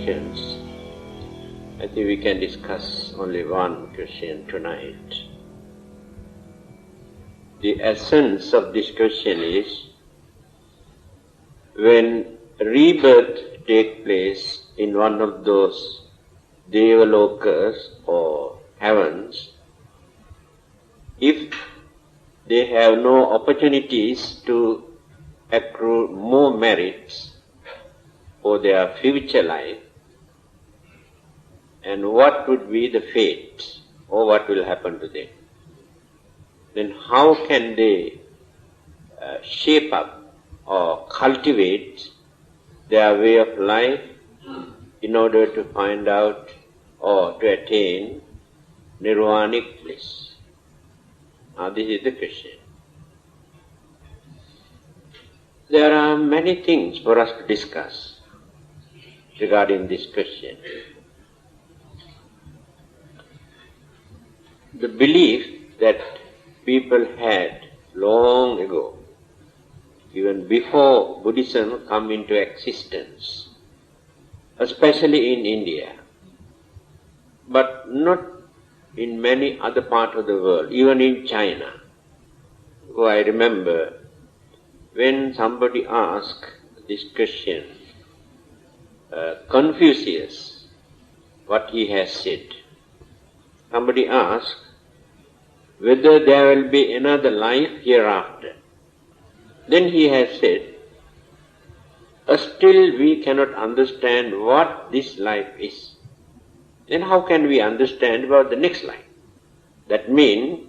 questions. I think we can discuss only one question tonight. The essence of this question is, when rebirth takes place in one of those Devalokas or heavens, if they have no opportunities to accrue more merits for their future life, and what would be the fate or what will happen to them? Then how can they shape up or cultivate their way of life in order to find out or to attain Nibbānic bliss? Now this is the question. There are many things for us to discuss regarding this question. The belief that people had long ago, even before Buddhism come into existence, especially in India, but not in many other parts of the world, even in China. So I remember when somebody asked this question, Confucius, what he has said. Somebody asked whether there will be another life hereafter. Then he has said, still we cannot understand what this life is. Then how can we understand about the next life? That means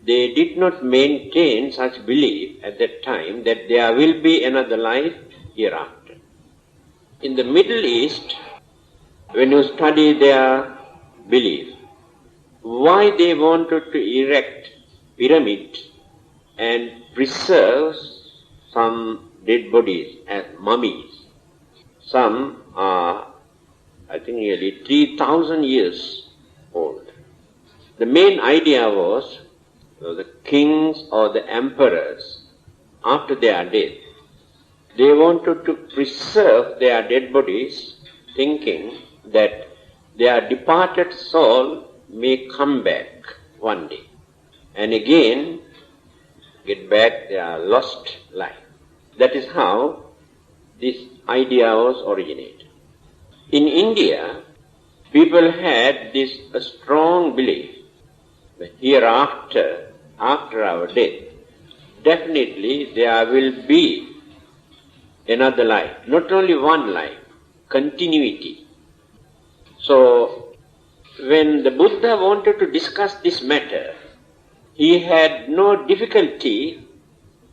they did not maintain such belief at that time that there will be another life hereafter. In the Middle East, when you study their belief, why they wanted to erect pyramids and preserve some dead bodies as mummies. Some are, I think, nearly 3,000 years old. The main idea was the kings or the emperors, after their death, they wanted to preserve their dead bodies, thinking that their departed soul may come back one day and again get back their lost life. That is how this idea was originated. In India, people had this strong belief that hereafter, after our death, definitely there will be another life, not only one life, continuity. So, when the Buddha wanted to discuss this matter, he had no difficulty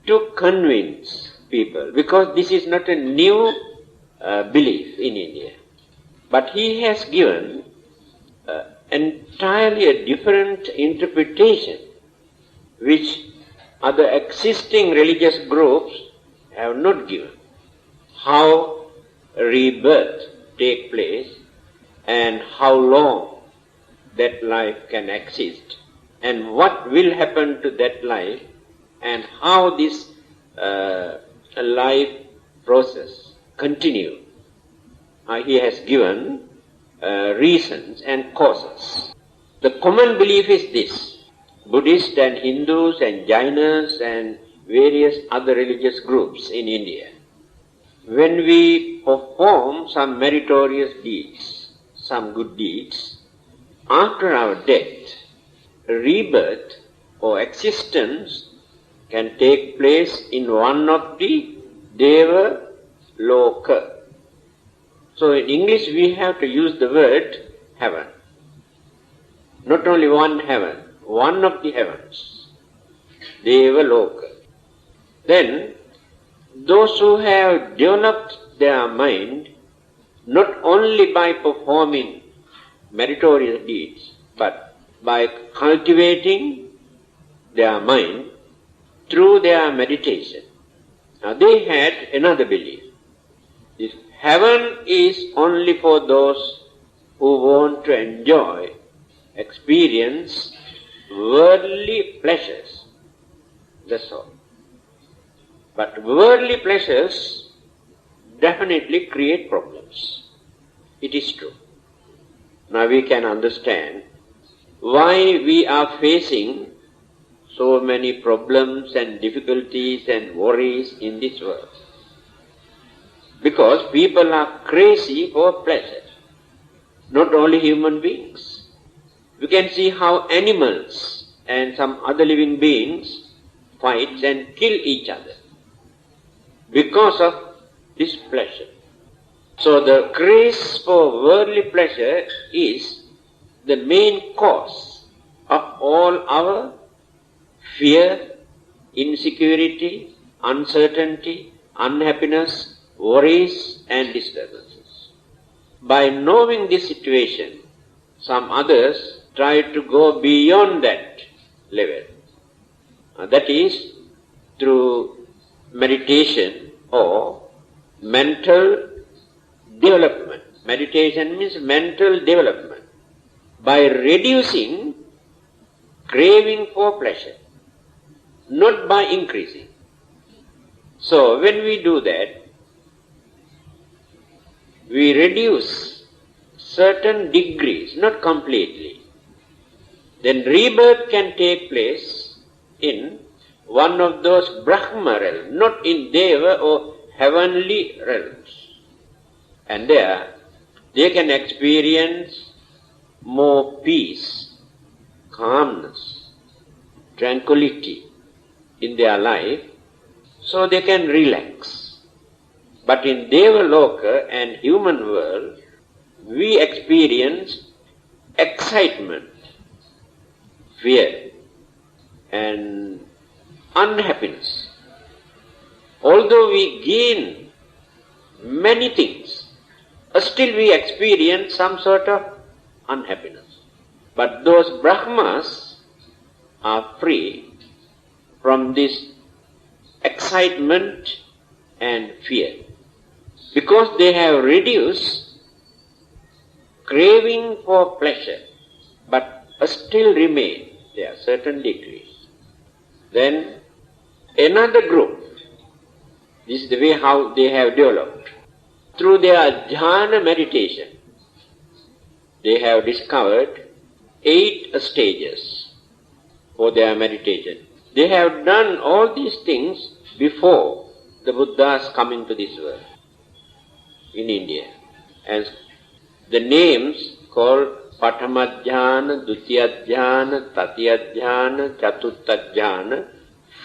to convince people, because this is not a new belief in India. But he has given entirely a different interpretation which other existing religious groups have not given. How rebirth take place and how long that life can exist, and what will happen to that life, and how this life process continue. He has given reasons and causes. The common belief is this: Buddhists and Hindus and Jainas and various other religious groups in India, when we perform some meritorious deeds, some good deeds, after our death, rebirth or existence can take place in one of the Devaloka. So in English we have to use the word heaven. Not only one heaven, one of the heavens, Devaloka. Then those who have developed their mind not only by performing meritorious deeds, but by cultivating their mind through their meditation. Now they had another belief. This heaven is only for those who want to enjoy, experience worldly pleasures. That's all. But worldly pleasures definitely create problems. It is true. Now we can understand why we are facing so many problems and difficulties and worries in this world. Because people are crazy for pleasure. Not only human beings. We can see how animals and some other living beings fight and kill each other because of this pleasure. So the craze for worldly pleasure is the main cause of all our fear, insecurity, uncertainty, unhappiness, worries and disturbances. By knowing this situation, some others try to go beyond that level. That is through meditation or mental development. Meditation means mental development. By reducing craving for pleasure, not by increasing. So when we do that, we reduce certain degrees, not completely. Then rebirth can take place in one of those Brahma realms, not in Devā or heavenly realms. And there, they can experience more peace, calmness, tranquility in their life, so they can relax. But in Devaloka and human world, we experience excitement, fear, and unhappiness. Although we gain many things, still we experience some sort of unhappiness. But those Brahmas are free from this excitement and fear, because they have reduced craving for pleasure, but still remain there certain degrees. Then another group, this is the way how they have developed. Through their jhana meditation, they have discovered 8 stages for their meditation. They have done all these things before the Buddha's coming to this world in India. And the names called Pathamadhyana, Dutiyadhyana, Tatiyadhyana, Chatutadhyana,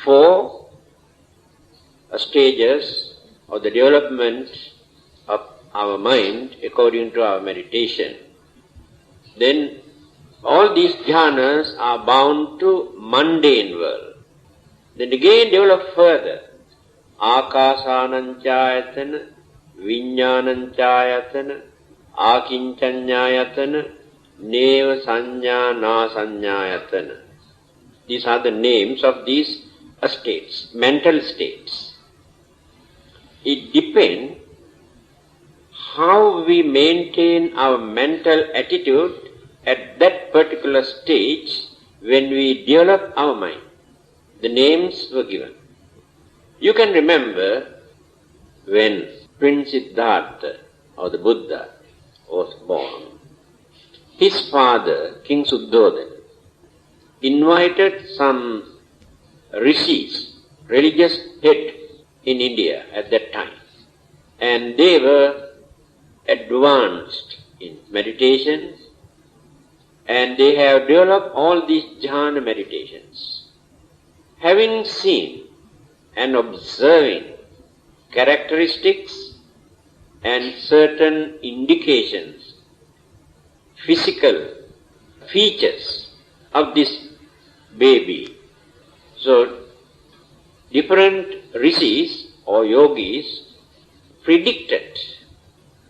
4 stages of the development of our mind according to our meditation. Then all these jhanas are bound to mundane world. Then again develop further. Akasananchayatana, Viññānañcāyatana, Akiñcaññāyatana, Neva Saññā Na Saññāyatana. These are the names of these states, mental states. It depends how we maintain our mental attitude at that particular stage when we develop our mind. The names were given. You can remember when Prince Siddhartha or the Buddha was born, his father, King Suddhodana, invited some rishis, religious head in India at that time. And they were advanced in meditation, and they have developed all these jhana meditations. Having seen and observing characteristics and certain indications, physical features of this baby. So, different rishis or yogis predicted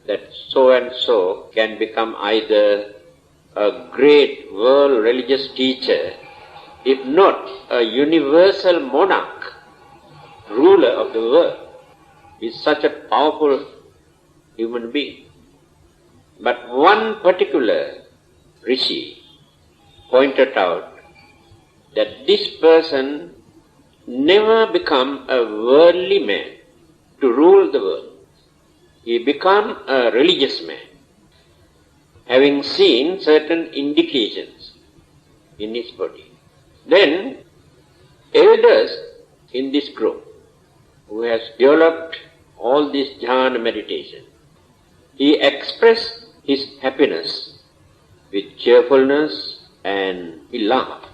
that so and so can become either a great world religious teacher, if not a universal monarch, ruler of the world, is such a powerful human being. But one particular rishi pointed out that this person never become a worldly man to rule the world. He become a religious man. having seen certain indications in his body. Then, elders in this group, who has developed all this jhana meditation, he expressed his happiness with cheerfulness and he laughed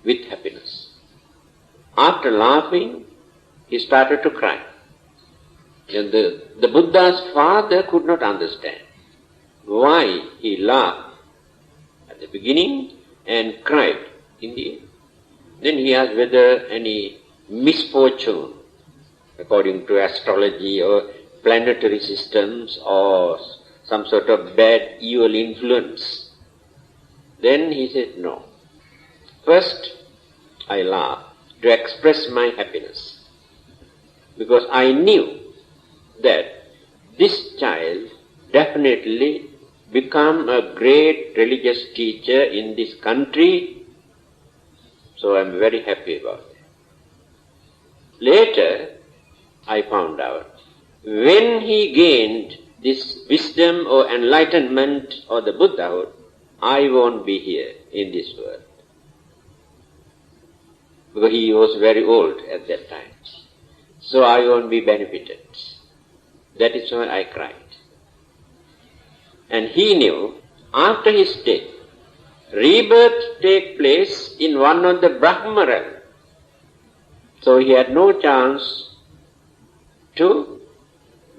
with happiness. After laughing, he started to cry. And the Buddha's father could not understand why he laughed at the beginning and cried in the end. Then he asked whether any misfortune, according to astrology or planetary systems, or some sort of bad, evil influence. Then he said, no. First, I laughed to express my happiness, because I knew that this child definitely become a great religious teacher in this country, so I am very happy about it. Later, I found out, when he gained this wisdom or enlightenment or the Buddhahood, I won't be here in this world. Because he was very old at that time. So I won't be benefited. That is why I cried. And he knew, after his death, rebirth take place in one of the Brahma realm. So he had no chance to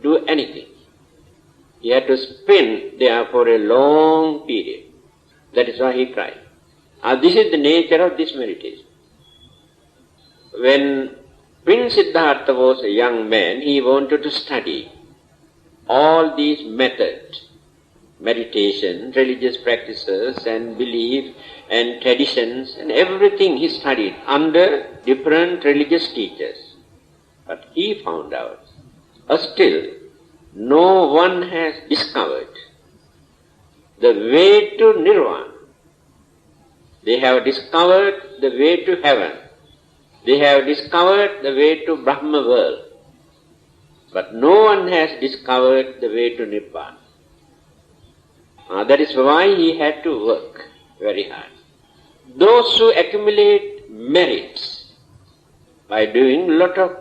do anything. He had to spend there for a long period. That is why he cried. This is the nature of this meditation. When Prince Siddhartha was a young man, he wanted to study all these methods, meditation, religious practices and belief and traditions and everything he studied under different religious teachers. But he found out, still no one has discovered the way to Nirvana. They have discovered the way to heaven. They have discovered the way to Brahma world. But no one has discovered the way to Nibbāna. That is why he had to work very hard. Those who accumulate merits by doing a lot of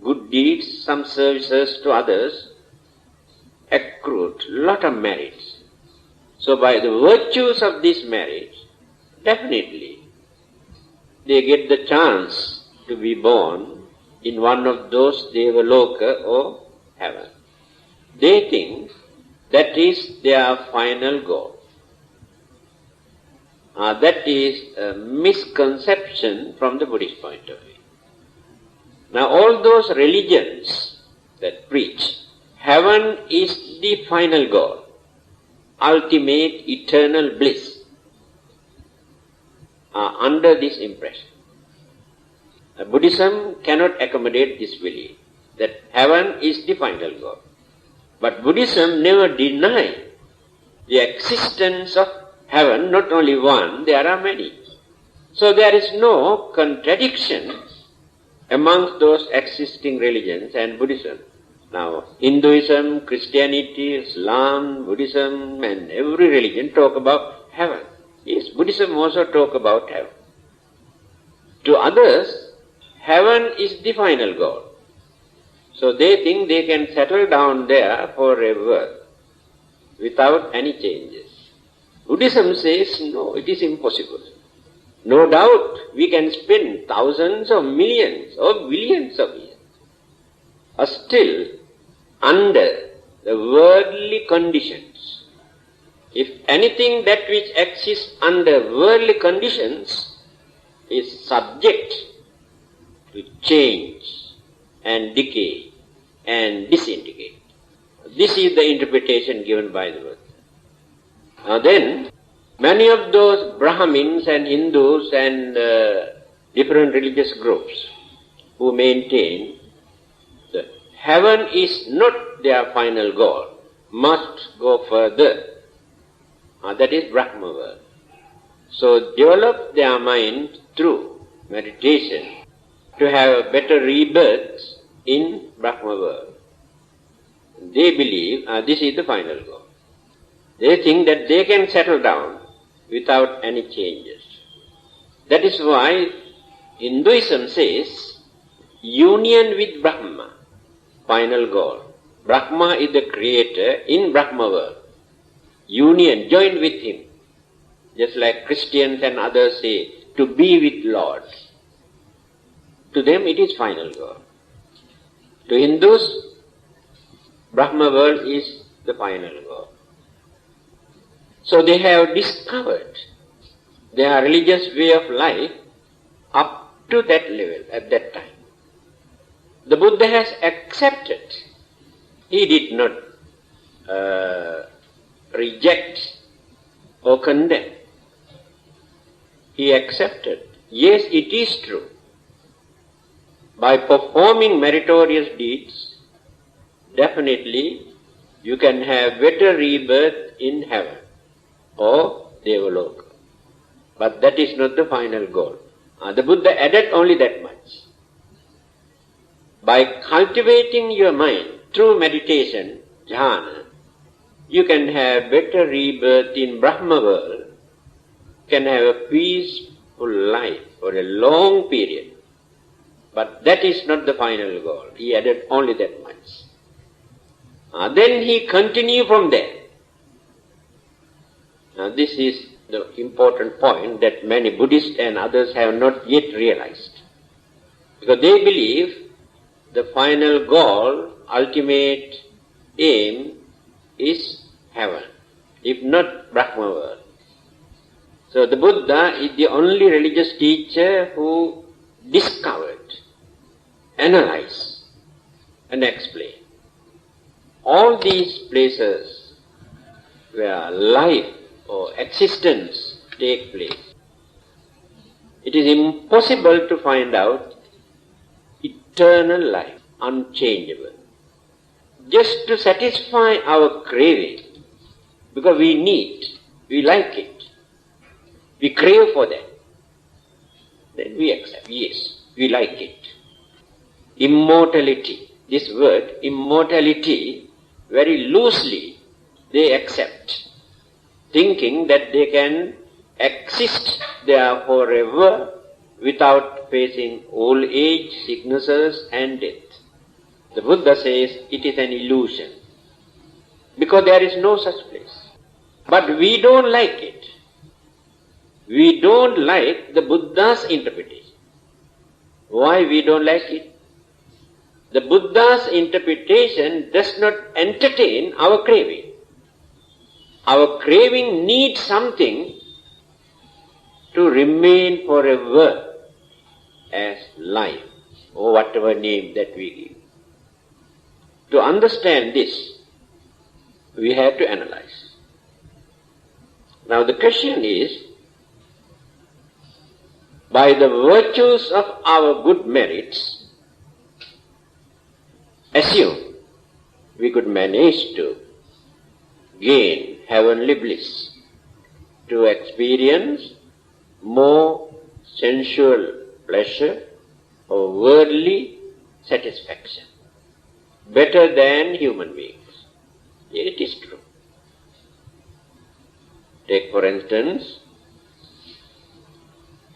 good deeds, some services to others, accrued a lot of merits. So by the virtues of these merits, definitely they get the chance to be born in one of those Devaloka or heaven. They think that is their final goal. That is a misconception from the Buddhist point of view. Now all those religions that preach heaven is the final goal, ultimate eternal bliss, are under this impression. Buddhism cannot accommodate this belief that heaven is the final goal. But Buddhism never denies the existence of heaven, not only one, there are many. So there is no contradiction amongst those existing religions and Buddhism. Now, Hinduism, Christianity, Islam, Buddhism and every religion talk about heaven. Yes, Buddhism also talk about heaven. To others, heaven is the final goal. So they think they can settle down there forever without any changes. Buddhism says, no, it is impossible. No doubt we can spend thousands of millions or billions of years. Still, under the worldly conditions, if anything that which exists under worldly conditions is subject to change and decay and disintegrate. This is the interpretation given by the Buddha. Now then, many of those Brahmins and Hindus and different religious groups who maintain that heaven is not their final goal, must go further. That is Brahma world. So develop their mind through meditation to have a better rebirth in Brahma world. They believe this is the final goal. They think that they can settle down without any changes. That is why Hinduism says union with Brahma, final goal. Brahma is the creator in Brahma world. Union, join with him. Just like Christians and others say, to be with Lord. To them it is final goal. To Hindus, Brahma world is the final goal. So they have discovered their religious way of life up to that level at that time. The Buddha has accepted. He did not reject or condemn. He accepted. Yes, it is true. By performing meritorious deeds, definitely you can have better rebirth in heaven or Devaloka. But that is not the final goal. The Buddha added only that much. By cultivating your mind through meditation, jhana, you can have better rebirth in Brahma world, can have a peaceful life for a long period. But that is not the final goal. He added only that much. Then he continued from there. Now this is the important point that many Buddhists and others have not yet realized. Because they believe the final goal, ultimate aim is heaven, if not Brahma world. So the Buddha is the only religious teacher who discovered, analyzed and explained all these places where life or existence take place. It is impossible to find out eternal life, unchangeable. Just to satisfy our craving, because we need, we like it, we crave for that, then we accept, yes, we like it. Immortality, this word, immortality, very loosely they accept, thinking that they can exist there forever without facing old age, sicknesses and death. The Buddha says it is an illusion, because there is no such place. But we don't like it. We don't like the Buddha's interpretation. Why we don't like it? The Buddha's interpretation does not entertain our craving. Our craving needs something to remain forever as life, or whatever name that we give. To understand this, we have to analyze. Now the question is, by the virtues of our good merits, assume we could manage to gain heavenly bliss, to experience more sensual pleasure or worldly satisfaction, better than human beings. It is true. Take for instance,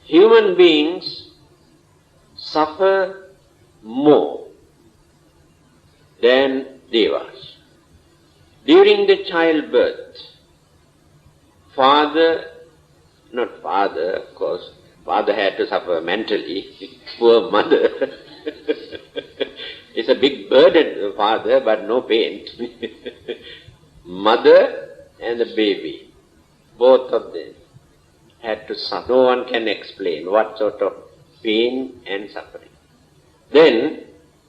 human beings suffer more than devas. During the childbirth, of course, father had to suffer mentally, poor mother. It's a big burden to the father, but no pain. Mother and the baby, both of them had to suffer. No one can explain what sort of pain and suffering. Then,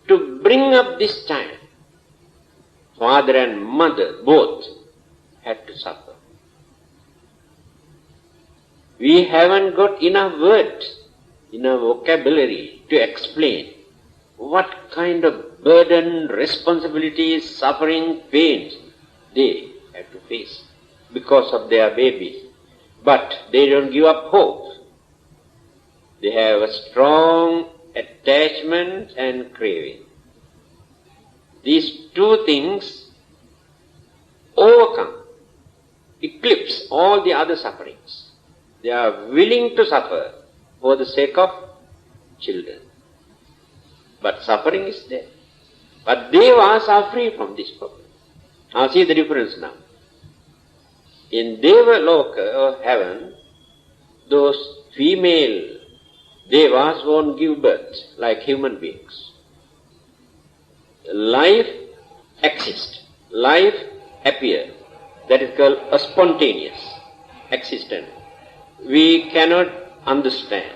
to bring up this child, father and mother both had to suffer. We haven't got enough words, enough vocabulary to explain what kind of burden, responsibilities, suffering, pains they have to face because of their babies. But they don't give up hope. They have a strong attachment and craving. These two things overcome eclipse all the other sufferings. They are willing to suffer for the sake of children. But suffering is there. But Devas are free from this problem. Now see the difference now. In Devā Loka or heaven, those female Devas won't give birth like human beings. Life exists. Life appears. That is called a spontaneous existence. We cannot understand.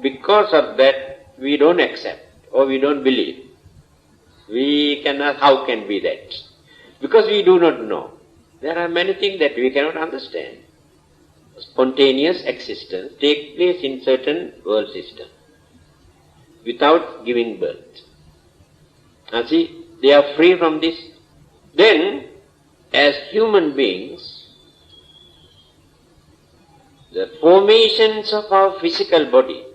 Because of that, we don't accept or we don't believe. We cannot, how can be that? Because we do not know. There are many things that we cannot understand. Spontaneous existence takes place in certain world systems without giving birth. Now see, they are free from this. Then, as human beings, the formations of our physical body,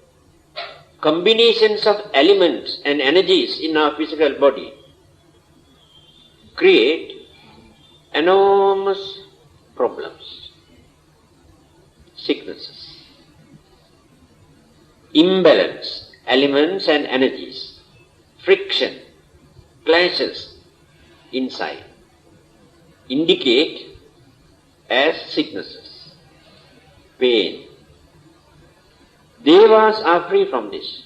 combinations of elements and energies in our physical body create enormous problems, sicknesses, imbalance, elements and energies, friction, clashes inside, indicate as sicknesses, pain. Devas are free from this.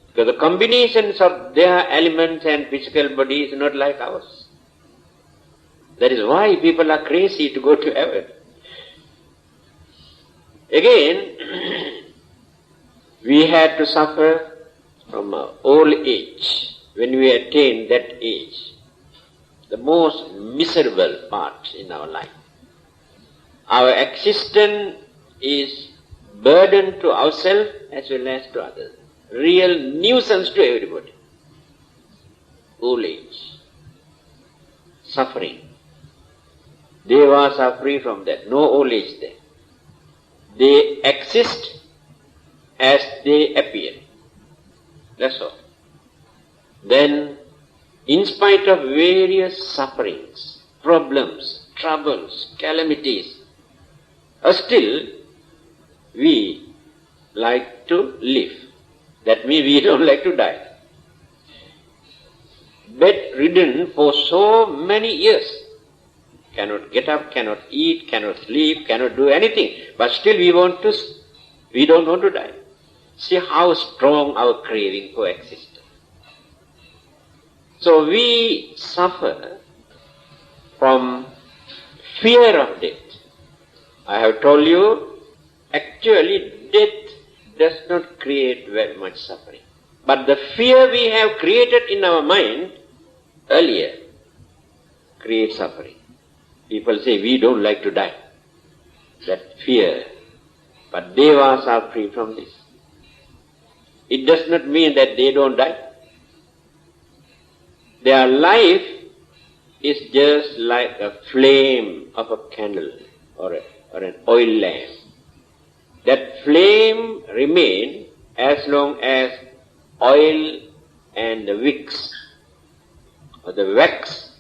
Because the combinations of their elements and physical body is not like ours. That is why people are crazy to go to heaven. Again, we had to suffer from old age. When we attain that age, the most miserable part in our life. Our existence is burden to ourselves as well as to others. Real nuisance to everybody. Old age. Suffering. Devas are free from that. No old age there. They exist as they appear. That's all. Then, in spite of various sufferings, problems, troubles, calamities, still we like to live. That means we don't like to die. Bedridden for so many years. Cannot get up, cannot eat, cannot sleep, cannot do anything. But still we don't want to die. See how strong our craving for existence. So we suffer from fear of death. I have told you, actually death does not create very much suffering. But the fear we have created in our mind earlier creates suffering. People say, we don't like to die. That fear. But Devas are free from this. It does not mean that they don't die. Their life is just like a flame of a candle or an oil lamp. That flame remains as long as oil and the wicks, or the wax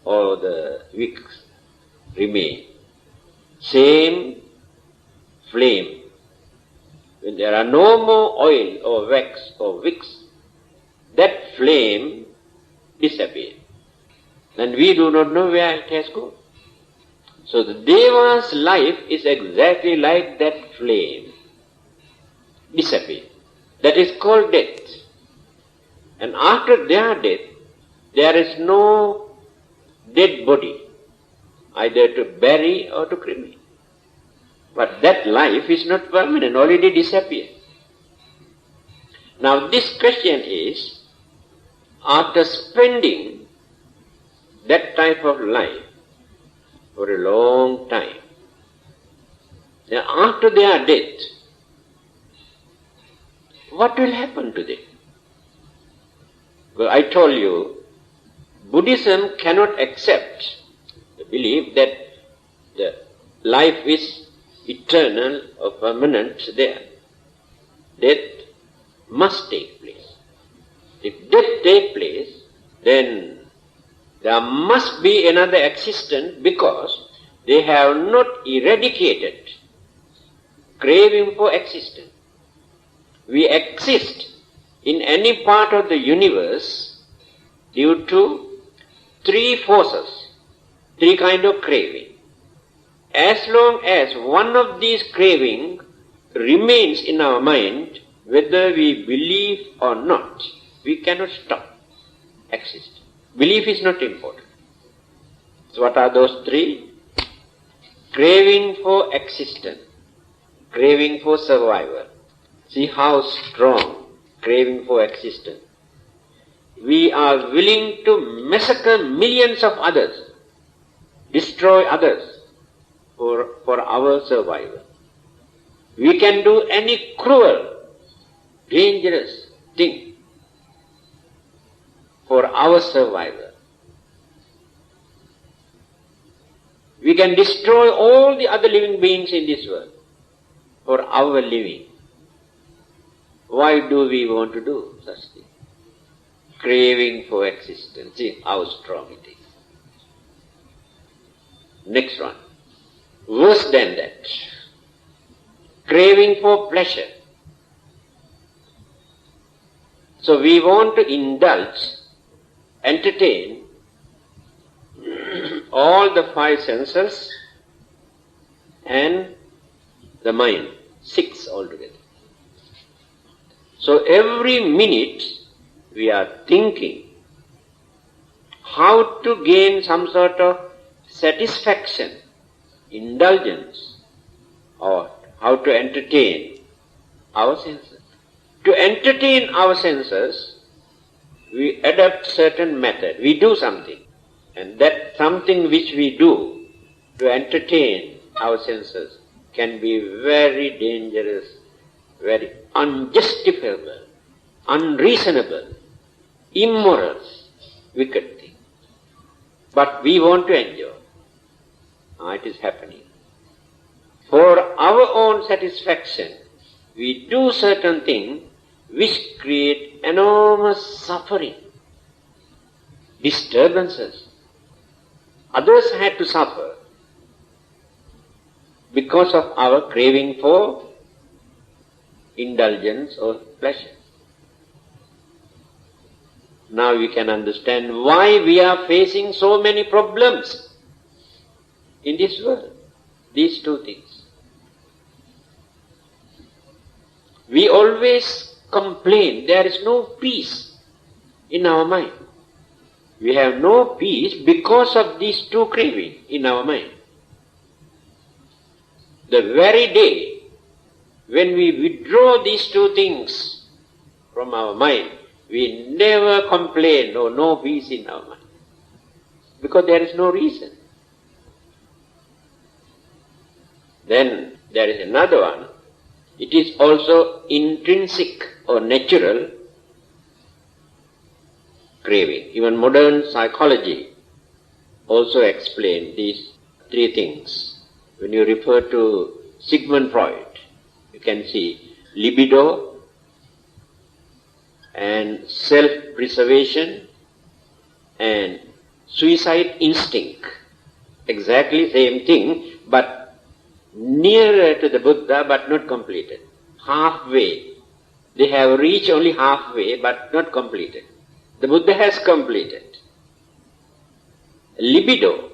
or the wicks remain. Same flame. When there are no more oil or wax or wicks, that flame disappears. And we do not know where it has gone. So the Deva's life is exactly like that flame. Disappear. That is called death. And after their death, there is no dead body, either to bury or to cremate. But that life is not permanent, already disappeared. Now this question is, after spending that type of life for a long time, then after their death, what will happen to them? Well, I told you, Buddhism cannot accept the belief that the life is eternal or permanent there. Death must take place. If death takes place, then there must be another existence, because they have not eradicated craving for existence. We exist in any part of the universe due to three forces, three kinds of craving. As long as one of these craving remains in our mind, whether we believe or not, we cannot stop existing. Belief is not important. So what are those three? Craving for existence, craving for survival. See how strong craving for existence. We are willing to massacre millions of others, destroy others for our survival. We can do any cruel, dangerous thing for our survival. We can destroy all the other living beings in this world for our living. Why do we want to do such things? Craving for existence. See how strong it is. Next one. Worse than that. Craving for pleasure. So we want to indulge, entertain all the five senses and the mind, 6 altogether. So every minute we are thinking how to gain some sort of satisfaction, indulgence, or how to entertain our senses. To entertain our senses, we adopt certain method. We do something. And that something which we do to entertain our senses can be very dangerous, very unjustifiable, unreasonable, immoral, wicked thing. But we want to enjoy. It is happening. For our own satisfaction, we do certain things which create enormous suffering, disturbances. Others had to suffer because of our craving for indulgence or pleasure. Now we can understand why we are facing so many problems in this world. These two things. We always complain there is no peace in our mind. We have no peace because of these two cravings in our mind. The very day when we withdraw these two things from our mind, we never complain or no peace in our mind. Because there is no reason. Then there is another one. It is also intrinsic or natural craving. Even modern psychology also explains these three things. When you refer to Sigmund Freud, you can see libido and self-preservation and suicide instinct. Exactly same thing, but nearer to the Buddha but not completed. Halfway. They have reached only halfway but not completed. The Buddha has completed. Libido,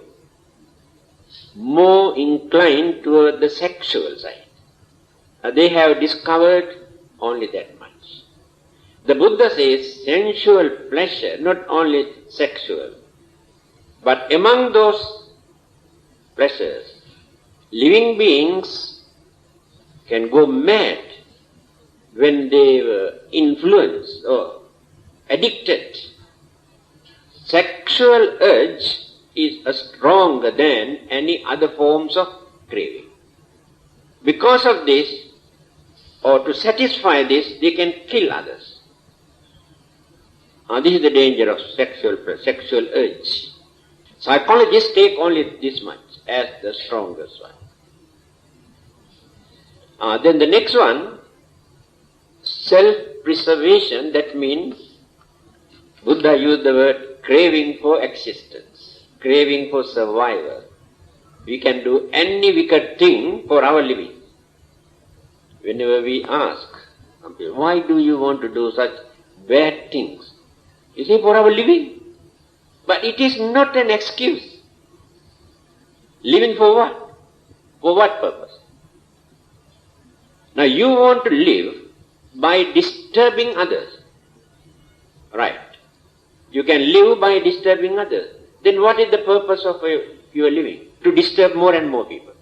more inclined toward the sexual side. They have discovered only that much. The Buddha says sensual pleasure, not only sexual, but among those pleasures, living beings can go mad when they were influenced or addicted. Sexual urge is stronger than any other forms of craving. Because of this, or to satisfy this, they can kill others. This is the danger of sexual urge. Psychologists take only this much as the strongest one. Then the next one, self-preservation, that means Buddha used the word craving for existence, craving for survival. We can do any wicked thing for our living. Whenever we ask, why do you want to do such bad things? You say, for our living. But it is not an excuse. Living for what? For what purpose? Now you want to live by disturbing others. Right. You can live by disturbing others. Then what is the purpose of your living? To disturb more and more people.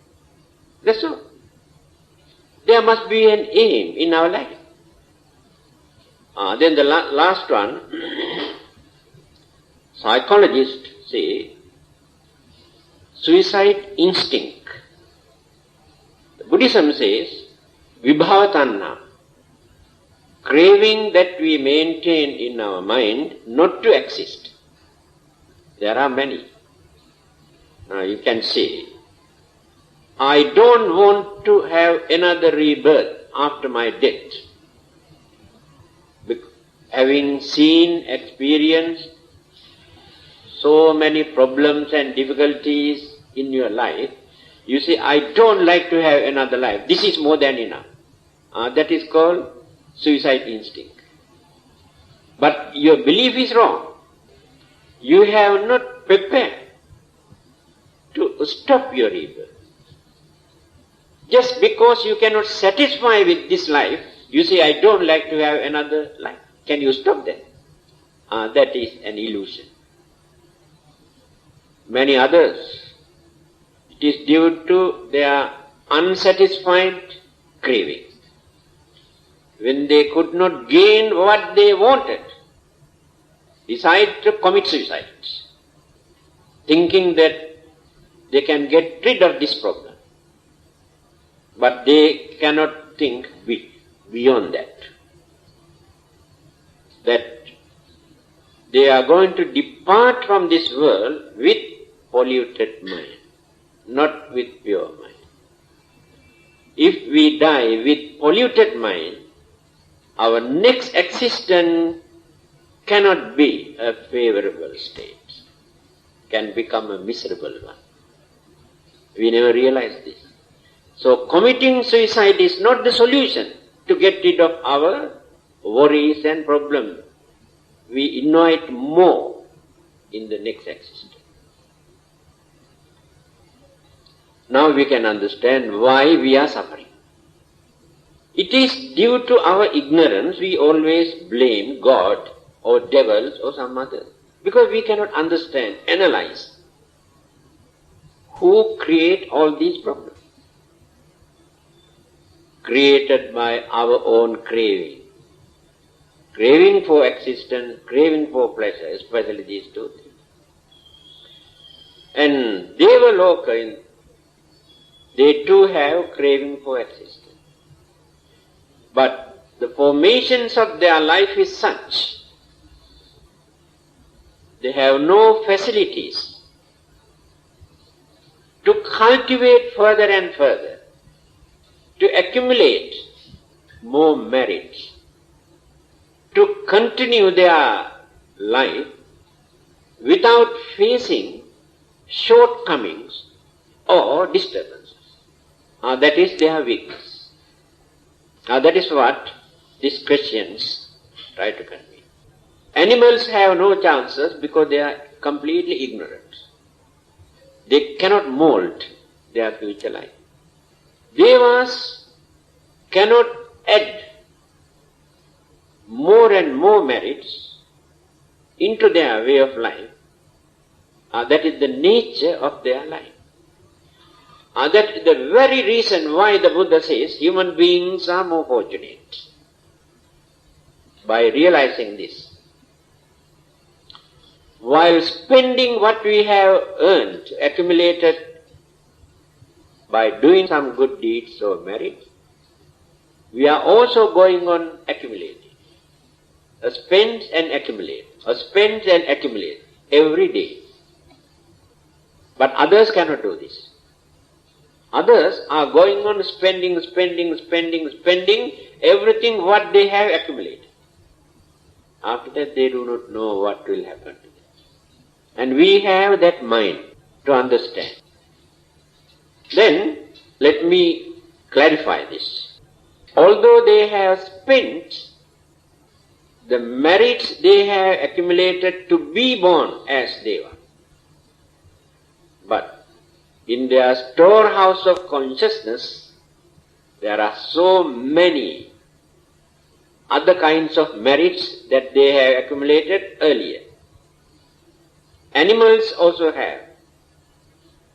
That's all. There must be an aim in our life. Then the last one, psychologists say, suicide instinct. Buddhism says, vibhavatanha, craving that we maintain in our mind not to exist. There are many. Now you can say, I don't want to have another rebirth after my death. Having seen, experienced so many problems and difficulties in your life, you say, I don't like to have another life. This is more than enough. That is called suicide instinct. But your belief is wrong. You have not prepared to stop your rebirth. Just because you cannot satisfy with this life, you say, I don't like to have another life. Can you stop that? That is an illusion. Many others, it is due to their unsatisfied craving. When they could not gain what they wanted, decide to commit suicide, thinking that they can get rid of this problem. But they cannot think beyond that. That they are going to depart from this world with polluted mind, not with pure mind. If we die with polluted mind, our next existence cannot be a favorable state, can become a miserable one. We never realize this. So committing suicide is not the solution to get rid of our worries and problems. We invite more in the next existence. Now we can understand why we are suffering. It is due to our ignorance we always blame God or devils or some other. Because we cannot understand, analyze who create all these problems. Created by our own craving. Craving for existence, craving for pleasure, especially these two things. And Devā, they too have craving for existence. But the formations of their life is such, they have no facilities to cultivate further and further, to accumulate more merit, to continue their life without facing shortcomings or disturbances. That is their weakness. That is what these Christians try to convey. Animals have no chances because they are completely ignorant. They cannot mold their future life. Devas cannot add more and more merits into their way of life. That is the nature of their life. That is the very reason why the Buddha says human beings are more fortunate. By realizing this. While spending what we have earned, accumulated by doing some good deeds or merit, we are also going on accumulating. Spend and accumulate. Spend and accumulate every day. But others cannot do this. Others are going on spending everything what they have accumulated. After that they do not know what will happen to them. And we have that mind to understand. Then, let me clarify this. Although they have spent the merits they have accumulated to be born as Devā, but in their storehouse of consciousness, there are so many other kinds of merits that they have accumulated earlier. Animals also have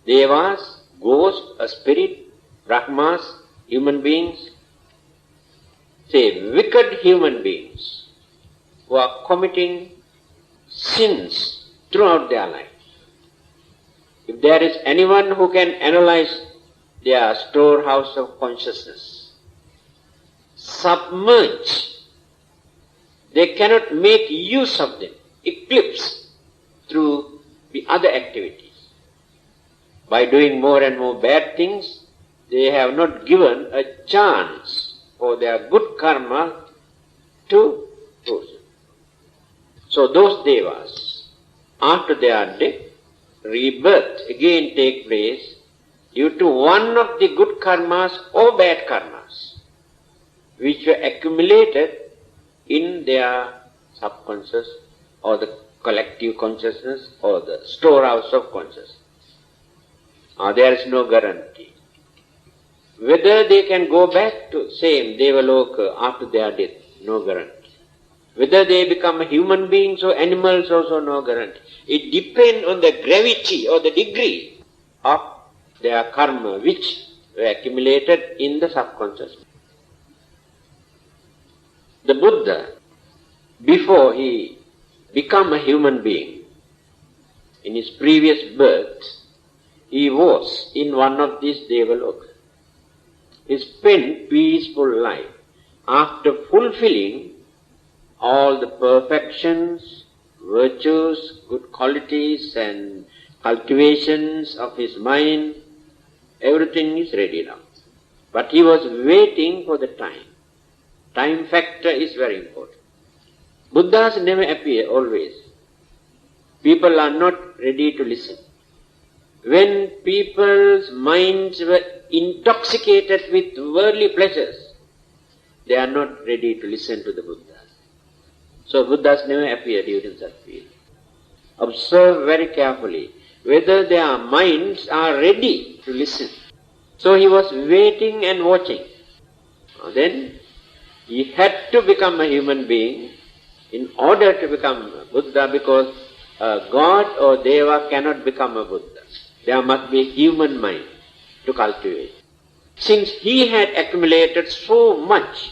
Devās, ghosts, a spirit, Brahmas, human beings, say wicked human beings who are committing sins throughout their life. If there is anyone who can analyze their storehouse of consciousness, submerge, they cannot make use of them, eclipse through the other activities. By doing more and more bad things, they have not given a chance for their good karma to proceed. So those Devās, after their death, rebirth again take place due to one of the good karmas or bad karmas which were accumulated in their subconscious or the collective consciousness or the storehouse of consciousness. There is no guarantee. Whether they can go back to same Devaloka after their death, no guarantee. Whether they become human beings or animals, also no guarantee. It depends on the gravity or the degree of their karma which were accumulated in the subconscious. The Buddha, before he became a human being, in his previous birth, he was in one of these Devalokas. He spent peaceful life after fulfilling all the perfections, virtues, good qualities and cultivations of his mind. Everything is ready now. But he was waiting for the time. Time factor is very important. Buddhas never appear always. People are not ready to listen. When people's minds were intoxicated with worldly pleasures, they are not ready to listen to the Buddha. So Buddhas never appear during such period. Observe very carefully whether their minds are ready to listen. So he was waiting and watching. Then he had to become a human being in order to become a Buddha, because a God or Devā cannot become a Buddha. There must be a human mind to cultivate. Since he had accumulated so much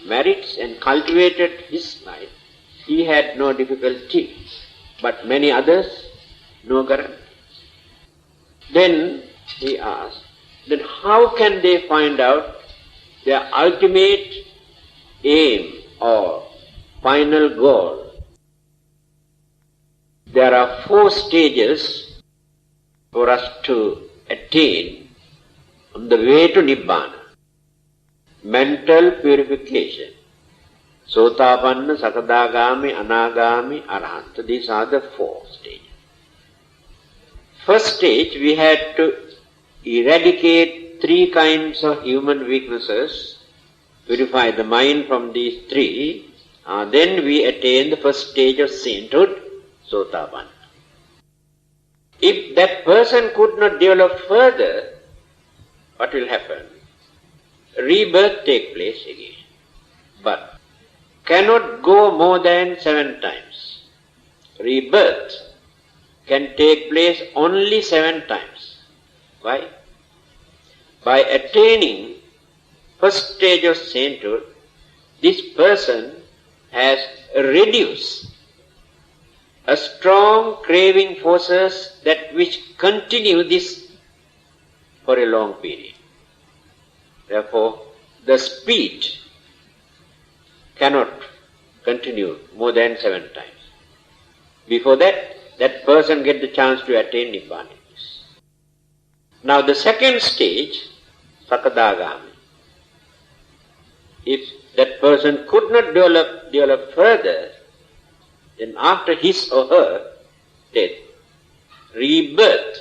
merits and cultivated his life, he had no difficulty. But many others, no guarantee. Then he asked, then how can they find out their ultimate aim or final goal? There are 4 stages for us to attain on the way to Nibbāna. Mental purification. Sotapanna, Sakadagami, Anagami, Arahanta. These are the 4 stages. First stage, we had to eradicate 3 kinds of human weaknesses, purify the mind from these 3. Then we attain the first stage of sainthood, Sotapanna. If that person could not develop further, what will happen? Rebirth take place again, but cannot go more than 7 times. Rebirth can take place only 7 times. Why? By attaining first stage of sainthood, this person has reduced a strong craving forces that which continue this for a long period. Therefore, the speed cannot continue more than 7 times. Before that, that person gets the chance to attain Nibbāna. Now the second stage, Sakadagami. If that person could not develop further, then after his or her death, rebirth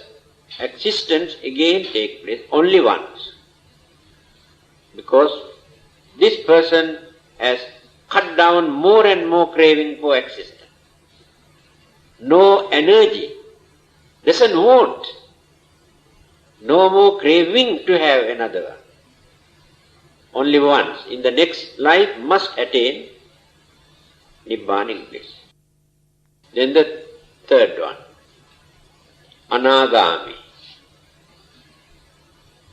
existence again take place only once. Because this person has cut down more and more craving for existence. No energy, doesn't want, no more craving to have another one. Only once. In the next life must attain Nibbānic bliss. Then the third one, Anāgāmi.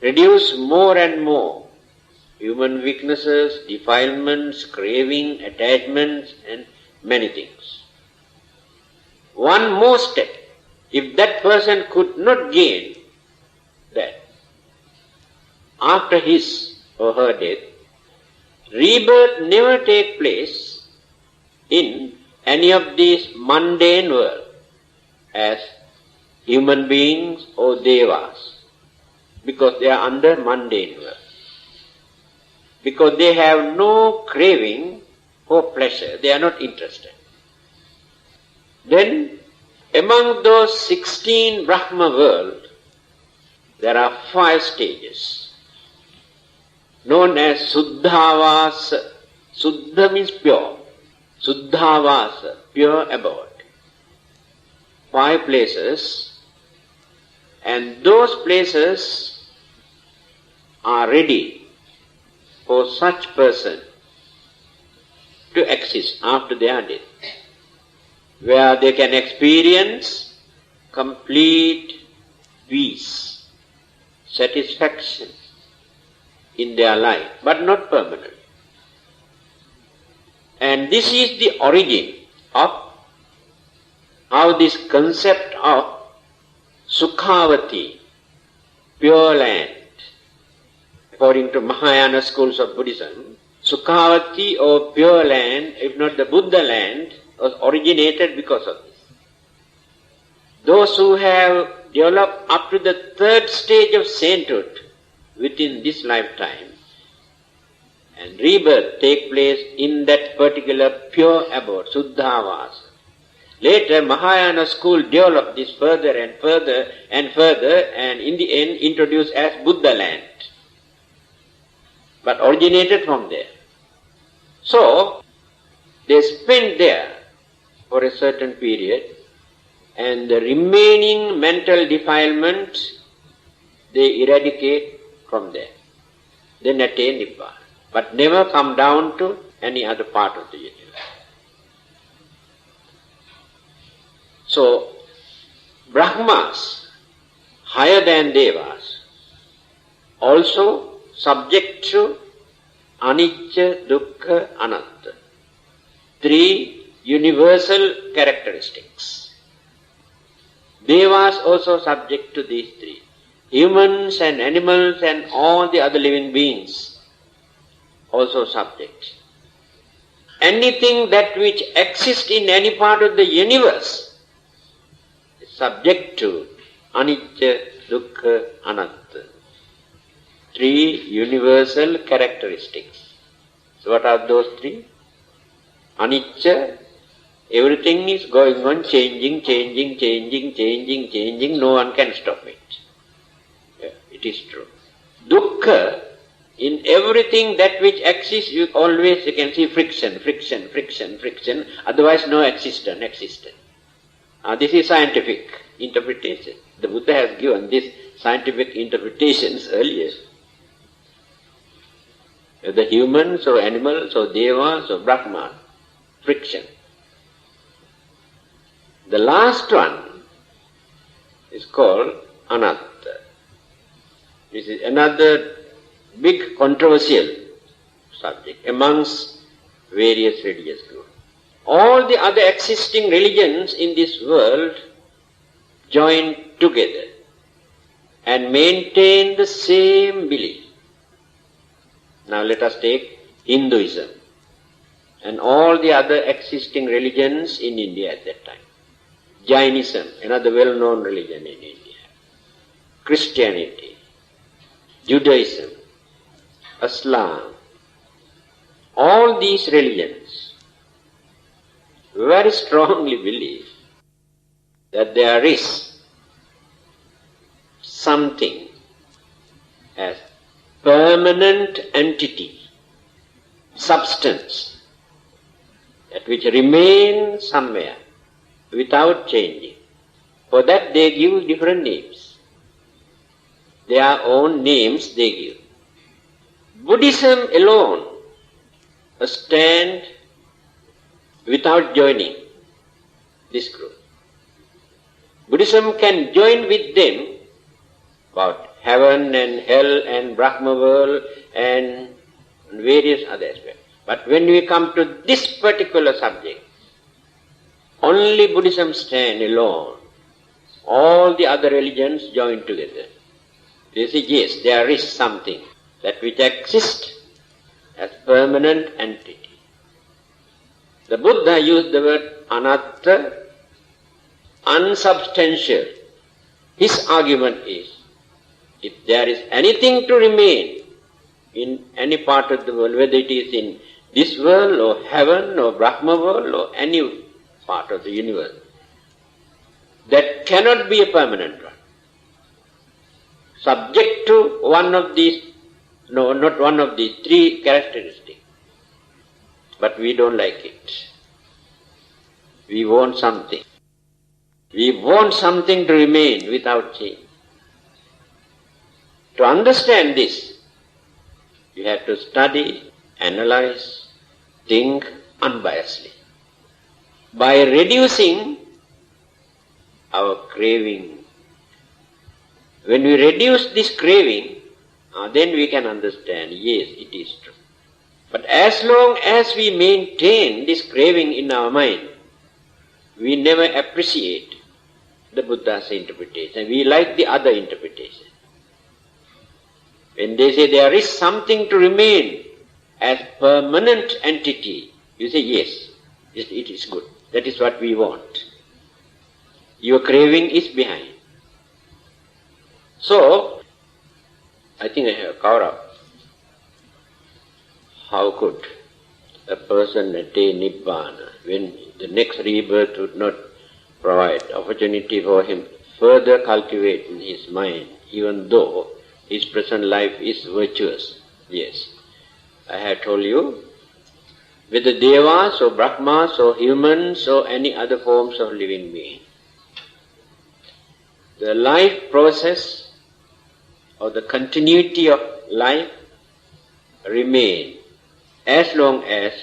Reduce more and more human weaknesses, defilements, craving, attachments, and many things. One more step. If that person could not gain that, after his or her death, rebirth never take place in any of these mundane worlds as human beings or devas, because they are under mundane world. Because they have no craving for pleasure, they are not interested. Then, among those 16 Brahma worlds, there are 5 stages, known as Suddhavasa. Suddha means pure. Suddhavasa, pure abode. 5 places, and those places are ready for such person to exist after their death, where they can experience complete peace, satisfaction in their life, but not permanent. And this is the origin of how this concept of Sukhavati, pure land, according to Mahayana schools of Buddhism, Sukhavati or pure land, if not the Buddha land, was originated because of this. Those who have developed up to the 3rd stage of sainthood within this lifetime, and rebirth take place in that particular pure abode, Suddhavasa. Later, Mahayana school developed this further and further and further, and in the end introduced as Buddha land, but originated from there. So, they spent there for a certain period, and the remaining mental defilement they eradicate from there. Then attain Nibbāna, but never come down to any other part of the universe. So, Brahmas, higher than Devas, also subject to Anicca, Dukkha, Anatta. 3 universal characteristics. Devas also subject to these 3. Humans and animals and all the other living beings also subject. Anything that which exists in any part of the universe is subject to Anicca, Dukkha, Anatta. 3 universal characteristics. So what are those 3? Anicca, everything is going on changing, no one can stop it. Yeah, it is true. Dukkha, in everything that which exists, you can see friction, otherwise no existence. This is scientific interpretation. The Buddha has given these scientific interpretations earlier. Whether humans or animals or devas or Brahman, friction. The last one is called Anatta. This is another big controversial subject amongst various religious groups. All the other existing religions in this world join together and maintain the same belief. Now let us take Hinduism and all the other existing religions in India at that time. Jainism, another well-known religion in India. Christianity, Judaism, Islam, all these religions very strongly believe that there is something as permanent entity, substance, that which remains somewhere without changing. For that they give different names. Their own names they give. Buddhism alone stands without joining this group. Buddhism can join with them about heaven and hell and Brahma world and various other aspects. But when we come to this particular subject, only Buddhism stands alone. All the other religions join together. They say, yes, there is something that which exists as permanent entity. The Buddha used the word anatta, unsubstantial. His argument is, if there is anything to remain in any part of the world, whether it is in this world or heaven or Brahma world or any part of the universe, that cannot be a permanent one. Subject to one of these, no, not one of these, three characteristics. But we don't like it. We want something. We want something to remain without change. To understand this, you have to study, analyze, think unbiasedly. By reducing our craving. When we reduce this craving, then we can understand, yes, it is true. But as long as we maintain this craving in our mind, we never appreciate the Buddha's interpretation. We like the other interpretation. When they say there is something to remain as permanent entity, you say, yes, it is good. That is what we want. Your craving is behind. So, I think I have covered up. How could a person attain Nibbāna when the next rebirth would not provide opportunity for him further cultivate in his mind, even though his present life is virtuous? Yes, I have told you, whether Devās or Brahmas or humans or any other forms of living being, the life process or the continuity of life remain as long as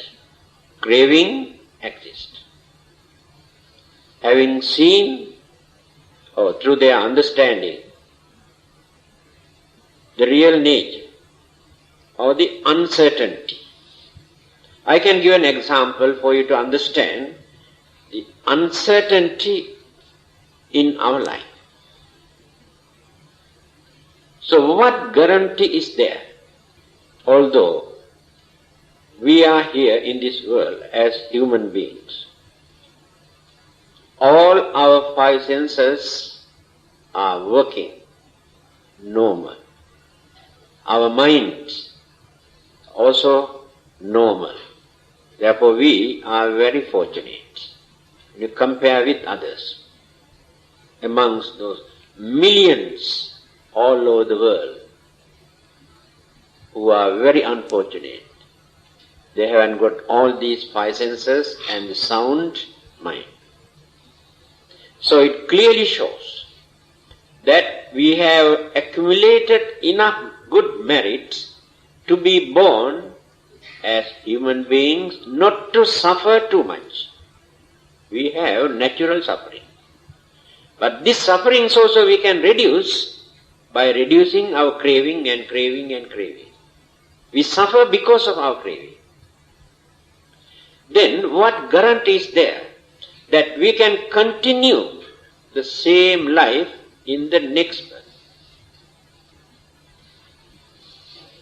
craving exists. Having seen, or through their understanding, the real nature or the uncertainty. I can give an example for you to understand the uncertainty in our life. So what guarantee is there? Although we are here in this world as human beings, all our five senses are working normal. Our minds also normal. Therefore we are very fortunate. When you compare with others, amongst those millions all over the world who are very unfortunate, they haven't got all these five senses and the sound mind. So it clearly shows that we have accumulated enough good merits to be born as human beings, not to suffer too much. We have natural suffering. But this suffering also we can reduce by reducing our craving and craving and craving. We suffer because of our craving. Then what guarantee is there that we can continue the same life in the next birth?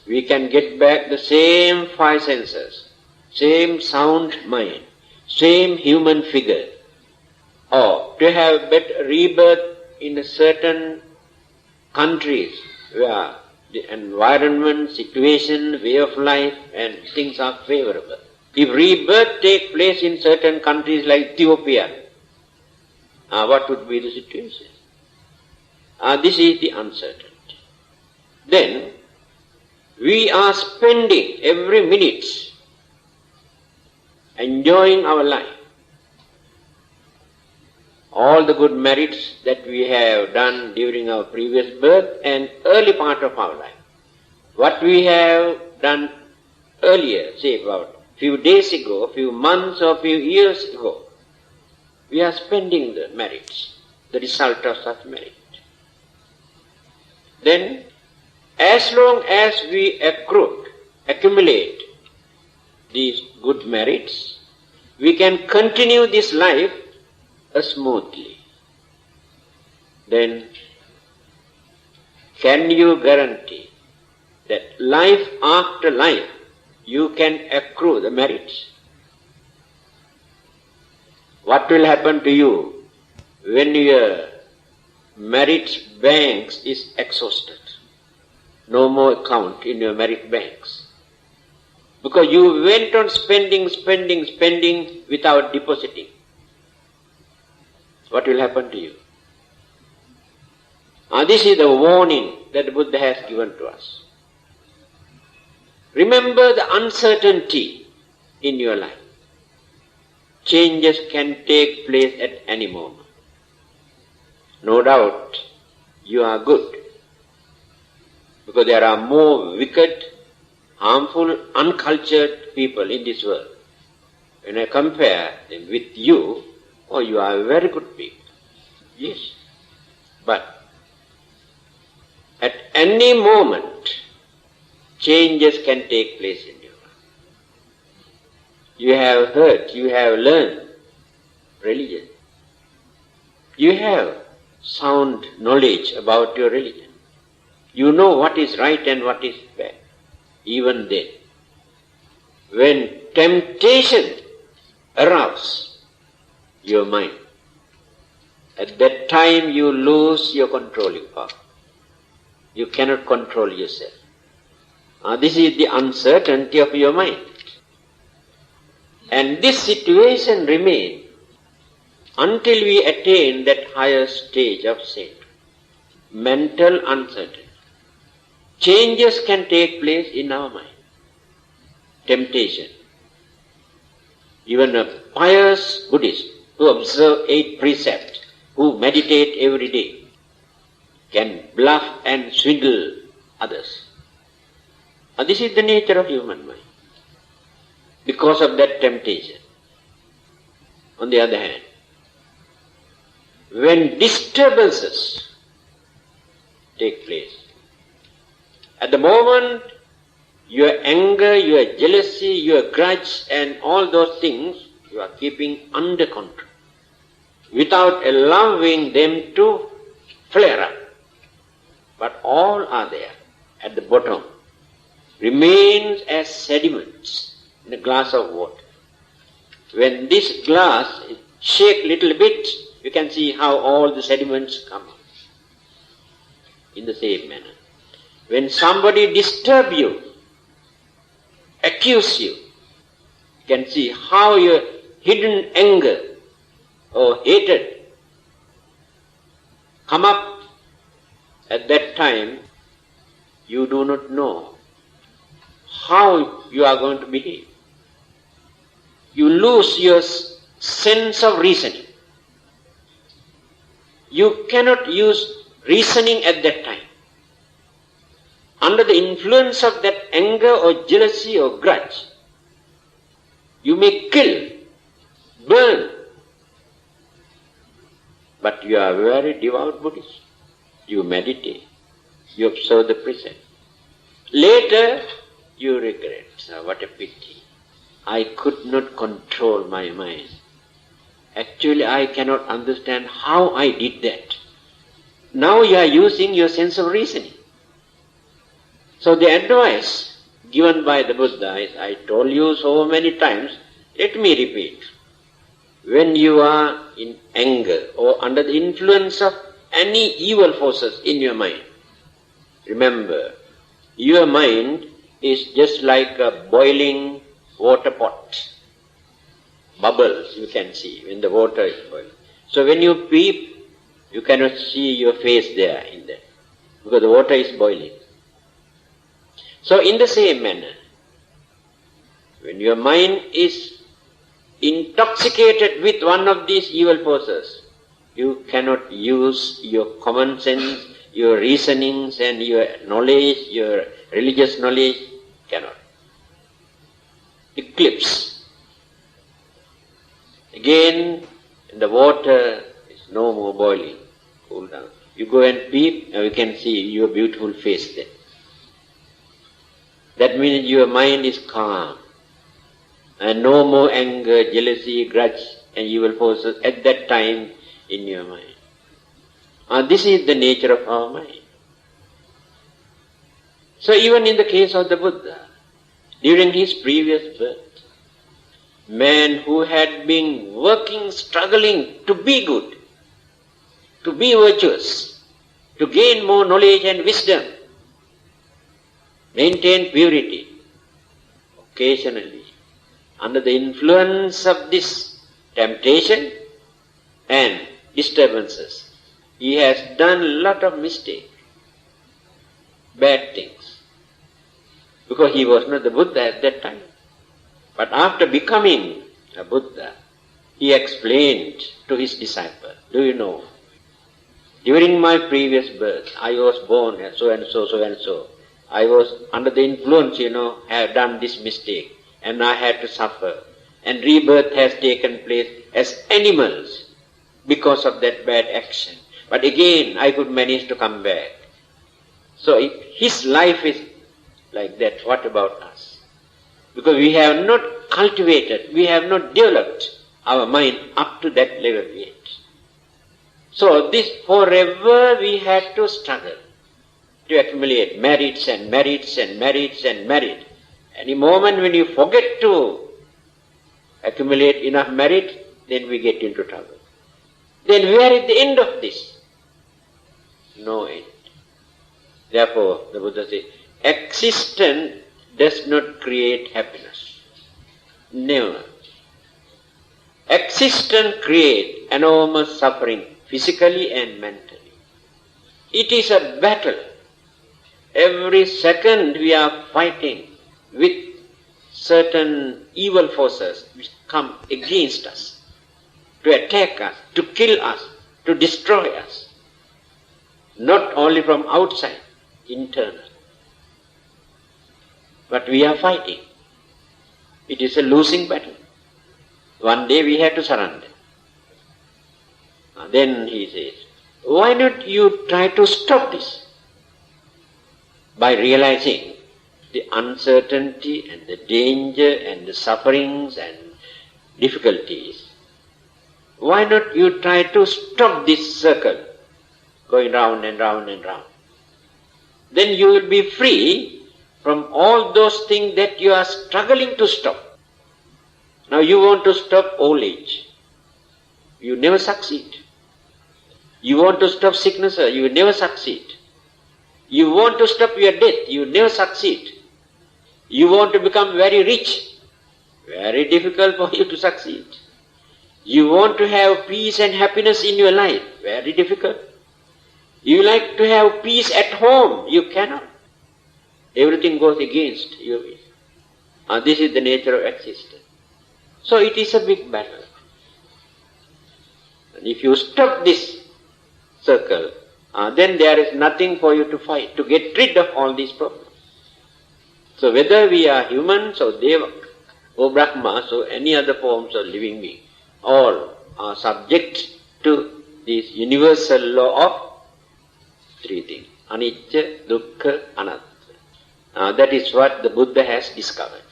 We can get back the same five senses, same sound mind, same human figure, or to have better rebirth in a certain countries where the environment, situation, way of life and things are favorable. If rebirth take place in certain countries like Ethiopia, what would be the situation? This is the uncertainty. Then, we are spending every minute enjoying our life. All the good merits that we have done during our previous birth and early part of our life. What we have done earlier, say about few days ago, few months or few years ago, we are spending the merits, the result of such merit. Then, as long as we accumulate these good merits, we can continue this life smoothly. Then, can you guarantee that life after life you can accrue the merits? What will happen to you when your merits banks is exhausted? No more account in your merit banks. Because you went on spending without depositing. What will happen to you? This is the warning that the Buddha has given to us. Remember the uncertainty in your life. Changes can take place at any moment. No doubt you are good, because there are more wicked, harmful, uncultured people in this world. When I compare them with you, you are very good people. Yes. But at any moment, changes can take place in your life. You have heard, you have learned religion. You have sound knowledge about your religion. You know what is right and what is bad. Even then, when temptation arouses your mind, at that time you lose your controlling power. You cannot control yourself. This is the uncertainty of your mind. And this situation remains until we attain that higher stage of sainthood. Mental uncertainty. Changes can take place in our mind. Temptation. Even a pious Buddhist who observe 8 precepts, who meditate every day, can bluff and swindle others. This is the nature of human mind. Because of that temptation. On the other hand, when disturbances take place, at the moment your anger, your jealousy, your grudge and all those things you are keeping under control without allowing them to flare up. But all are there at the bottom, remains as sediments in a glass of water. When this glass shakes a little bit, you can see how all the sediments come out. In the same manner, when somebody disturbs you, accuse you, you can see how your hidden anger or hatred come up. At that time, you do not know how you are going to behave. You lose your sense of reasoning. You cannot use reasoning at that time. Under the influence of that anger or jealousy or grudge, you may kill, burn. But you are a very devout Buddhist. You meditate, you observe the precept. Later, you regret. What a pity. I could not control my mind. Actually, I cannot understand how I did that. Now you are using your sense of reasoning. So the advice given by the Buddha is, I told you so many times, let me repeat. When you are in anger or under the influence of any evil forces in your mind, remember, your mind is just like a boiling water pot. Bubbles you can see when the water is boiling. So when you You cannot see your face there in there, because the water is boiling. So in the same manner, when your mind is intoxicated with one of these evil forces, you cannot use your common sense, your reasonings and your knowledge, your religious knowledge, cannot. Eclipse. Again, the water is no more boiling, cool down. You go and peep, and you can see your beautiful face there. That means your mind is calm, and no more anger, jealousy, grudge and evil forces at that time in your mind. This is the nature of our mind. So even in the case of the Buddha, during his previous birth, man who had been working, struggling to be good, to be virtuous, to gain more knowledge and wisdom, maintain purity, occasionally, under the influence of this temptation and disturbances, he has done a lot of mistakes, bad things, because he was not the Buddha at that time. But after becoming a Buddha, he explained to his disciple, do you know, during my previous birth, I was born as so and so, so and so. I was under the influence, have done this mistake, and I had to suffer. And rebirth has taken place as animals because of that bad action. But again, I could manage to come back. So if his life is like that, what about us? Because we have not cultivated, we have not developed our mind up to that level yet. So this forever we had to struggle to accumulate merits and merits and merits and merit. Any moment when you forget to accumulate enough merit, then we get into trouble. Then where is the end of this? No end. Therefore, the Buddha says, existence does not create happiness. Never. Existence creates enormous suffering, physically and mentally. It is a battle. Every second we are fighting with certain evil forces which come against us, to attack us, to kill us, to destroy us. Not only from outside, internal. But we are fighting. It is a losing battle. One day we have to surrender. Then he says, why not you try to stop this? By realizing the uncertainty and the danger and the sufferings and difficulties. Why not you try to stop this circle going round and round and round? Then you will be free from all those things that you are struggling to stop. Now you want to stop old age. You never succeed. You want to stop sickness, you never succeed. You want to stop your death, you never succeed. You want to become very rich, very difficult for you to succeed. You want to have peace and happiness in your life, very difficult. You like to have peace at home, you cannot. Everything goes against you. This is the nature of existence. So it is a big battle. And if you stop this circle, then there is nothing for you to fight, to get rid of all these problems. So whether we are humans or Devā or Brahmas or any other forms of living being, all are subject to this universal law of three things. Anicca, dukkha, anatta. That is what the Buddha has discovered.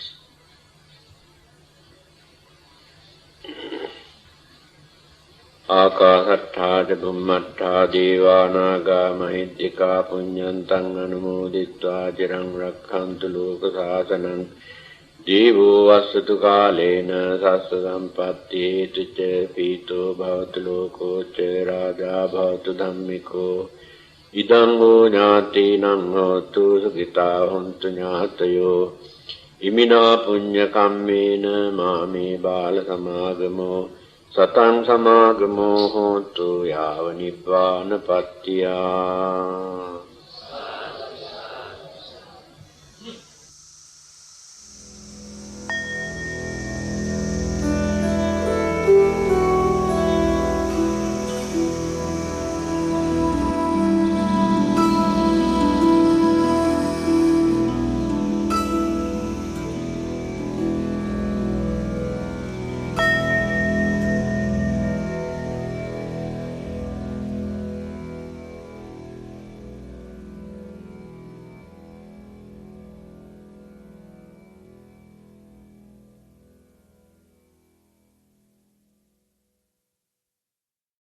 Ākāsattha Bhummattha Devānāgā Mahiddhikā Puññantang Anumoditvā Cirang Rakkhantu Lokasāsanam Devo Vasatu Kālena Sassa Sampatti Tucca Pito Bhavatu Loko Ca Rājā Bhavatu Dhammiko Idango Ñātīnaṁ Hotu Sukitā Hontu Ñātayo Imina Puñña Kammena Māmi Bāla Samāgamo Satang samagamo hontu yava nibbāna pattiyā.